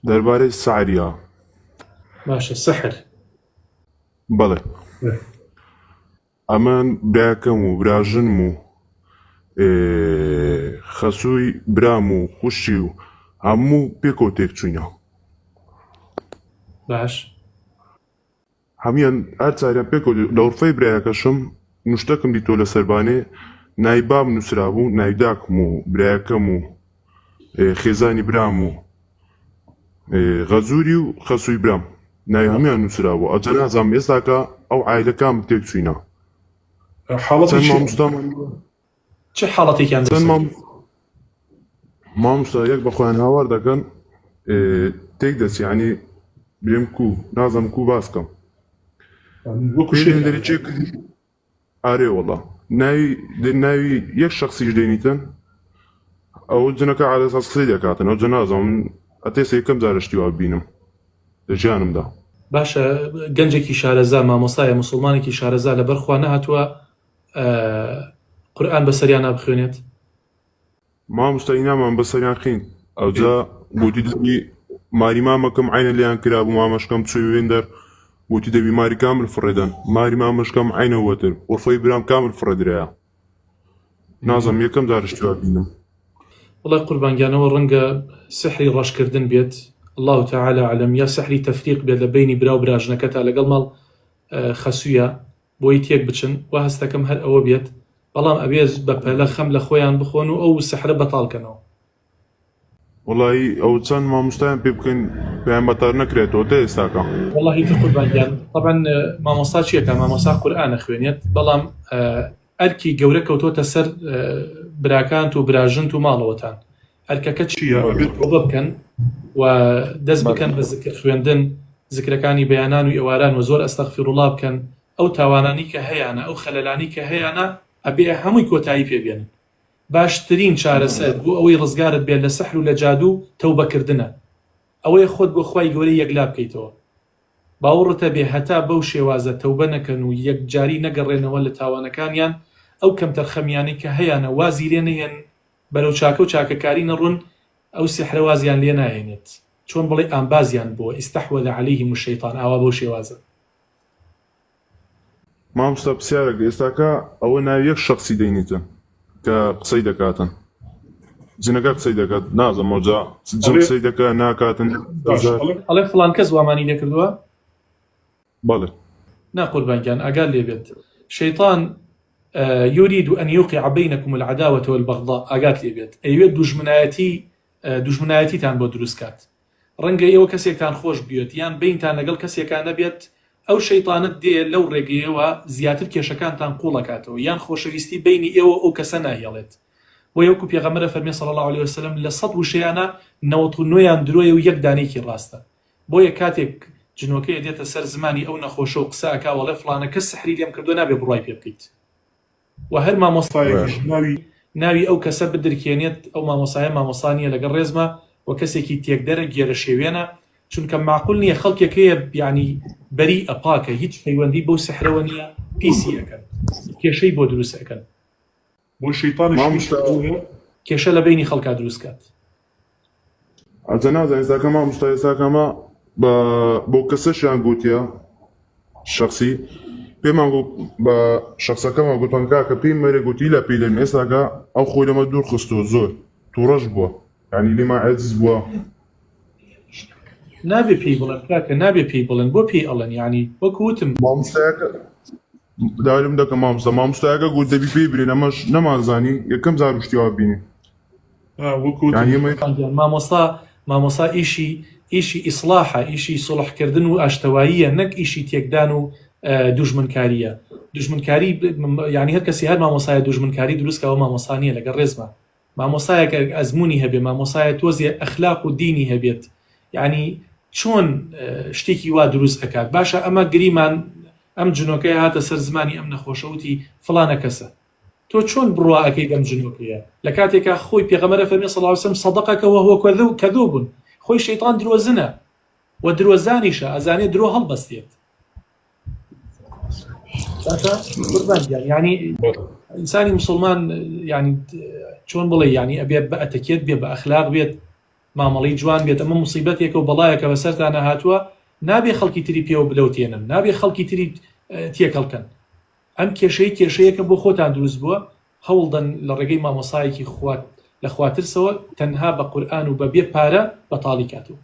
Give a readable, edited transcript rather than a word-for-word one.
دەربارەی سعریا. باشە سحر. بەڵێ ئەمان براکەم و براژنم و خەسووی برام و خوشی و هەموو پێکەوە تێک چووینە. باش هەمیان هەر چاریان پێکەوە لە ڕفەی برایەکەشم نوشتەکەم دیتۆ لە سەربانێ نای بام نووسرابوو، نای داکم و برایەکەم و خێزانی برام و غەزووری و خەسووی برام نای هەمیان نووسرابوو. ئەجە نازانم ئێستاکە ئەو عایلەکەم تێک چووینە. چەند مامۆستامان چه حاڵەتێکیان مامۆستا یەک بە خۆیان هاوار دەکەن تێک دەچی، یعنی برێم کو نازانم کو باس بکەم. دەرێک ئارێ وەڵا ناوی یەک شەخصیش دێنیتن ئەو جنەکە عادەت قسەی دەکاتن. ئەو جە نازانم ئەتێسە یەکەم جارشتی وا بینم لە ژیانمدا. باشە گەنجێکی شارەزا مامۆستایە موسڵمانێکی شارەزا لەبەر خوا نەهاتووە قورئان بەسەریان نابخوێنێت. مامۆستای نامان بەسەریان خین ئەوجا گوتی دەبی ماری مامەکەم عینە لیان کرا بوو مامەشکەم چوێن دەر گوتی دەبی ماری کامل فڕێدەن ماری مامەشکەم عینەوەتر وەفەی برام کامل فڕێدرایە. نازانم یەکەم جارشتی وا بینم. وڵای قوربانگیانەوە ڕەنگە سحری ڕەشکردن بێت، الله تعالى عەلەم، یا سحری تەفریق بێت لە بینی برا و براژنەکە تا لەگەڵ ماڵ خەسوویە بۆی تێک بچن. وا هەستەکەم هەر ئەوە بێت، بەڵام ئەبێ بەپەلە خەم لە خۆیان بخۆن و ئەو سحرە بەتاڵکەنەوە. وڵی ئەو چەند مامۆستایان پێ بکەین پێیان بەتار نەکرێتەوە تا ئێستاکە. وڵی تر قوربانگیان طبعا مامۆستا چیەکە؟ مامۆستا قورئانە خوێنێت، بەڵام ئەرکی گەورە کەوتۆتە سەر براکانت و براژنت و ماڵەوەتان. ئەرکەکە چییە؟ ڕۆبە بکەن و دەست بکەن بە زکر خوێندن، زکرەکانی بەیانان و ئێواران و زۆر ئەستەغفیرڵڵاه بکەن. ئەو تاوانانی کە هەیەە، ئەو خەلەلانی کە هەیەە ئەبێ هەمووی کۆتایی پێبێنن. باشترین چارەسەر بۆ ئەوەی ڕزگارت بێت لە سەحر و لە جادوو تەوبەکردنە. ئەوەی خۆت بۆ خوای گەورەی یەکلا بکەیتەوە. باوەڕتە بێ هەتا بەو شێوازە تەوبە نەکەن و یەکجاری نەگەڕێنەوە لە تاوانەکانیان، ئەو کەمتەر خەمیانەی کە هەیەە وازی لێ نەهێن، بەرەو چاکە و چاکەکاری نەڕون، ئەو سحرە وازیان لێ ناهێنێت. چۆن بڵێ ئامبازیان بۆ ئیستەحوەذ عەلەیهیم الشەیطان، ئاوا بەو شێوازە. مامۆستا پرسیارێک ئێستاکە ئەوە ناوی یەک شەخصی دەینیتن کە قسەی دەکاتن، جنەکە قسەی دەکات، نازانم ئەوجا جن قسەی دەکات ناکاتن. ئەڵێ فڵان کەس وامانی لێ کردووە؟ بەڵێ نا قوربانگیان ئاگال لێ بێت، شەیطان يريد أن يوقع بينكم العداوة والبغضاء، ئاگات لێ بێت ئەیوێت دوژمنایەتیتان بۆ دروست کات. ڕەنگە ئێوە کەسێکتان خۆش بێت یان بینتان لەگەڵ کەسێکان نەبێت، ئەو شەیطانت دێ لەو ڕێگەیەوە زیاتر کێشەکانتان قوڵەکاتەوە یان خۆشەویستی بینی ئێوە ئەو کەسە ناهێڵێت. بۆ یەکو پێغەمبەر فەرمێ صلی الله عليه وسلم لە 100 وشەیانە 99 درۆیە و یەک دانێکی ڕاستە. بۆیە کاتێک جنۆکەیە دێتە سەر زمانی ئەو نەخۆشە و قسە ئەکا وەڵێ فڵانە کەس سحری لێم کردو، نابێ بڕوای پێ بکەیت و هەر مامۆستایەکیش ناوی ئەو کەسە بدرکێنێت. ئەو مامۆستایە مامۆستانیە لەگەڵ ڕێزمە و کەسێکی تێکدەرە گێرە شێوێنە، چونکە معقول نییە خەڵکێکەیە یعنی بەری ئەپاکە هیچ پەیوەندی بەو سحرەوە نییە، پیسی ئەەکەن، کێشەی بۆ دروست ئەەکەن، بۆ شەیطانیش کێشە لە بینی خەڵکا دروست کات. ئەجە نازانم ئێستاکە مامۆستا ئێستاکەمە بۆ کەسەشیان گوتیە شخصی پێمان بە شخصەکەمە گوتان کاکە پێی مەرە گوتی لە پێی لێم ئێستاکە ئەو خۆی لەمە دوور خستۆ زۆر تووڕەش بووە، یعنی لێمان عەجز بووە. نابێ پێی بڵێن کاکە، نابێ پێی بڵێن، بۆ پێی ئەڵێن، یعنی وەکوتم مامۆستایەکە دارم دەکەم مامۆستایەکە گوت دەبی پێی برێن، ئەمەش نەمانزانی یەکەم جار شتیوا بینی. مامۆستا ئیشی ئیسلاحە، ئیشی سڵحکردن و ئاشتەواییە، نەک ئیشی تێکدان و دوژمنکاریە. دوژمنکاری یعنی هەر کەسی هەر مامۆسایە دوژمنکاری دروستکەوە مامۆستانیە لەگەڵ ڕێزمە. مامۆسایەکە ئەزمموی هەبێ، مامۆسایە تۆزیە ئەخلاق و دینی هەبێت، یعنی چۆن شتێکی وا دروست ئەکات. باشە ئەمە گریمان ئەم جنۆکەی هاتە سەر زمانی ئەم نەخۆشەوتی فڵانە کەسە، تۆ چۆن بڕوا ئەەکەی دەم جنۆکەیە لە کاتێکا خۆی پێغەمبەر فەرمێ صلی الله علیه وسلم صدقەکە وهو کەذوب، خۆی شەیطان درۆزنە و درۆزانیشە، ئەزانێ درۆ هەڵبەستێت. یعنی ئینسانی مسلمان یعنی چۆن بڵێ یعنی ئەبێ بە ئەتەکێت بێ، بە ئەخلاق بێت، مامەڵی جوان بێت ئەمە موسیبەتێکە و بەڵایەکە بەسەرتانە هاتووە نابێ خەڵکی تری پێوە بلەوتێنن نابێ خەڵکی تری تێکەڵکەن ئەم کێشەیەکە بۆ خۆتان دروست بووە هەوڵدەن لە ڕێگەی مامۆسایەکی لە خواترسەوە تەنها بە قورئان و بەبێ پارە بەتاڵی کاتوە